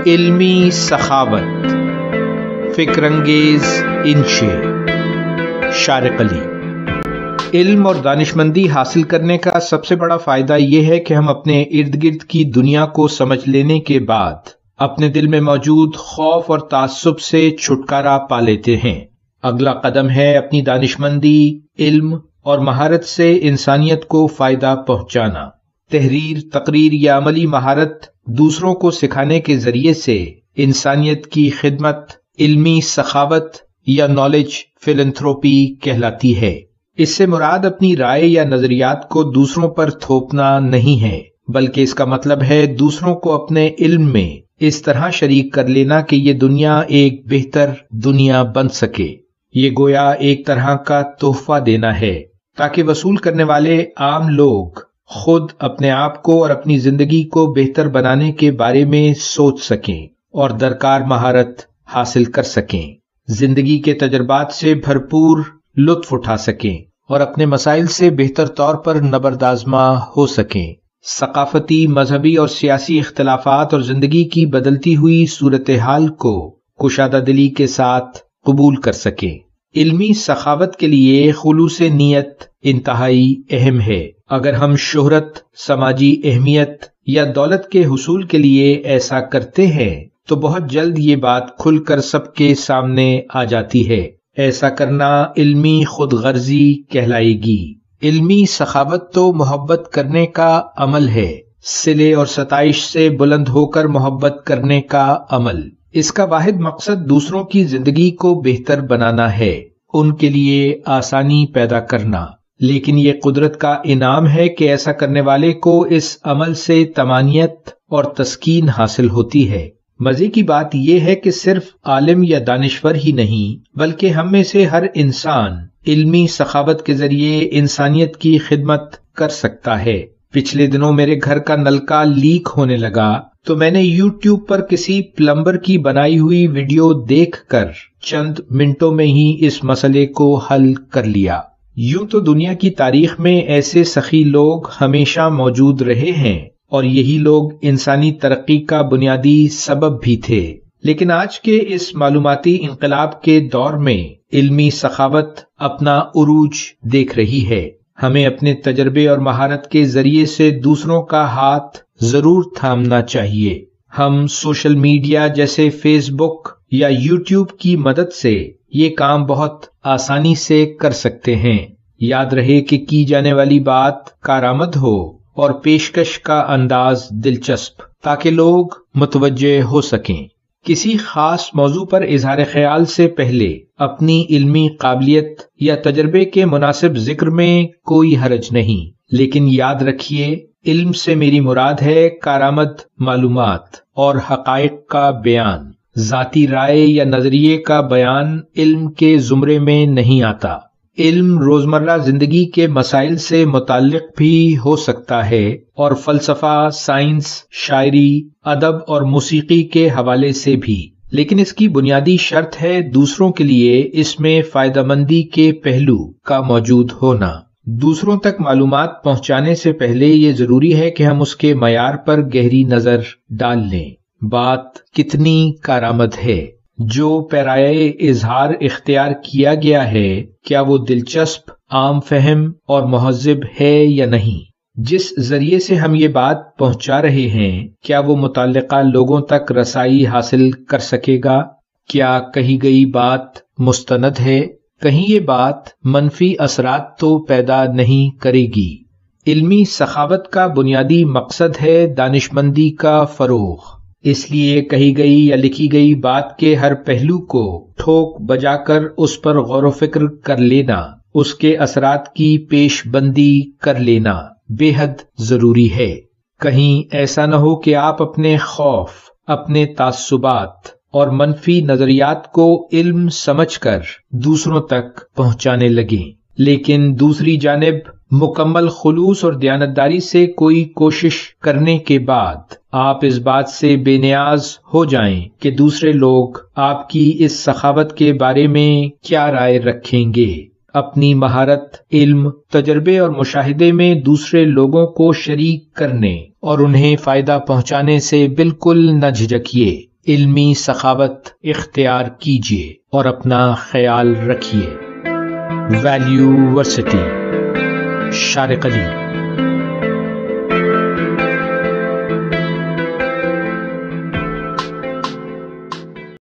علمی سخاوت، فکر انگیز انشے، شارق علی۔ علم اور دانشمندی حاصل کرنے کا سب سے بڑا فائدہ یہ ہے کہ ہم اپنے ارد گرد کی دنیا کو سمجھ لینے کے بعد اپنے دل میں موجود خوف اور تعصب سے چھٹکارا پا لیتے ہیں۔ اگلا قدم ہے اپنی دانشمندی، علم اور مہارت سے انسانیت کو فائدہ پہنچانا۔ تحریر، تقریر یا عملی مہارت دوسروں کو سکھانے کے ذریعے سے انسانیت کی خدمت علمی سخاوت یا نالج فلنتھروپی کہلاتی ہے۔ اس سے مراد اپنی رائے یا نظریات کو دوسروں پر تھوپنا نہیں ہے، بلکہ اس کا مطلب ہے دوسروں کو اپنے علم میں اس طرح شریک کر لینا کہ یہ دنیا ایک بہتر دنیا بن سکے۔ یہ گویا ایک طرح کا تحفہ دینا ہے تاکہ وصول کرنے والے عام لوگ خود اپنے آپ کو اور اپنی زندگی کو بہتر بنانے کے بارے میں سوچ سکیں اور درکار مہارت حاصل کر سکیں، زندگی کے تجربات سے بھرپور لطف اٹھا سکیں اور اپنے مسائل سے بہتر طور پر نبردآزما ہو سکیں، ثقافتی، مذہبی اور سیاسی اختلافات اور زندگی کی بدلتی ہوئی صورتحال کو کشادہ دلی کے ساتھ قبول کر سکیں۔ علمی سخاوت کے لیے خلوص نیت انتہائی اہم ہے۔ اگر ہم شہرت، سماجی اہمیت یا دولت کے حصول کے لیے ایسا کرتے ہیں تو بہت جلد یہ بات کھل کر سب کے سامنے آ جاتی ہے۔ ایسا کرنا علمی خود غرضی کہلائے گی۔ علمی سخاوت تو محبت کرنے کا عمل ہے، صلے اور ستائش سے بلند ہو کر محبت کرنے کا عمل۔ اس کا واحد مقصد دوسروں کی زندگی کو بہتر بنانا ہے، ان کے لیے آسانی پیدا کرنا۔ لیکن یہ قدرت کا انعام ہے کہ ایسا کرنے والے کو اس عمل سے طمانینت اور تسکین حاصل ہوتی ہے۔ مزے کی بات یہ ہے کہ صرف عالم یا دانشور ہی نہیں بلکہ ہم میں سے ہر انسان علمی سخاوت کے ذریعے انسانیت کی خدمت کر سکتا ہے۔ پچھلے دنوں میرے گھر کا نلکا لیک ہونے لگا تو میں نے یوٹیوب پر کسی پلمبر کی بنائی ہوئی ویڈیو دیکھ کر چند منٹوں میں ہی اس مسئلے کو حل کر لیا۔ یوں تو دنیا کی تاریخ میں ایسے سخی لوگ ہمیشہ موجود رہے ہیں اور یہی لوگ انسانی ترقی کا بنیادی سبب بھی تھے، لیکن آج کے اس معلوماتی انقلاب کے دور میں علمی سخاوت اپنا عروج دیکھ رہی ہے۔ ہمیں اپنے تجربے اور مہارت کے ذریعے سے دوسروں کا ہاتھ ضرور تھامنا چاہیے۔ ہم سوشل میڈیا جیسے فیس بک یا یوٹیوب کی مدد سے یہ کام بہت آسانی سے کر سکتے ہیں۔ یاد رہے کہ کی جانے والی بات کارآمد ہو اور پیشکش کا انداز دلچسپ، تاکہ لوگ متوجہ ہو سکیں۔ کسی خاص موضوع پر اظہار خیال سے پہلے اپنی علمی قابلیت یا تجربے کے مناسب ذکر میں کوئی حرج نہیں، لیکن یاد رکھیے علم سے میری مراد ہے کارآمد معلومات اور حقائق کا بیان۔ ذاتی رائے یا نظریے کا بیان علم کے زمرے میں نہیں آتا۔ علم روزمرہ زندگی کے مسائل سے متعلق بھی ہو سکتا ہے اور فلسفہ، سائنس، شاعری، ادب اور موسیقی کے حوالے سے بھی، لیکن اس کی بنیادی شرط ہے دوسروں کے لیے اس میں فائدہ مندی کے پہلو کا موجود ہونا۔ دوسروں تک معلومات پہنچانے سے پہلے یہ ضروری ہے کہ ہم اس کے معیار پر گہری نظر ڈال لیں۔ بات کتنی کارآمد ہے؟ جو پیرائے اظہار اختیار کیا گیا ہے کیا وہ دلچسپ، عام فہم اور مہذب ہے یا نہیں؟ جس ذریعے سے ہم یہ بات پہنچا رہے ہیں کیا وہ متعلقہ لوگوں تک رسائی حاصل کر سکے گا؟ کیا کہی گئی بات مستند ہے؟ کہیں یہ بات منفی اثرات تو پیدا نہیں کرے گی؟ علمی سخاوت کا بنیادی مقصد ہے دانشمندی کا فروغ۔ اس لیے کہی گئی یا لکھی گئی بات کے ہر پہلو کو ٹھوک بجا کر اس پر غور و فکر کر لینا، اس کے اثرات کی پیش بندی کر لینا بے حد ضروری ہے۔ کہیں ایسا نہ ہو کہ آپ اپنے خوف، اپنے تعصبات اور منفی نظریات کو علم سمجھ کر دوسروں تک پہنچانے لگیں، لیکن دوسری جانب مکمل خلوص اور دیانتداری سے کوئی کوشش کرنے کے بعد آپ اس بات سے بے نیاز ہو جائیں کہ دوسرے لوگ آپ کی اس سخاوت کے بارے میں کیا رائے رکھیں گے۔ اپنی مہارت، علم، تجربے اور مشاہدے میں دوسرے لوگوں کو شریک کرنے اور انہیں فائدہ پہنچانے سے بالکل نہ جھجکیے۔ علمی سخاوت اختیار کیجیے اور اپنا خیال رکھیے۔ ویلیو ورسٹی، شارق علی۔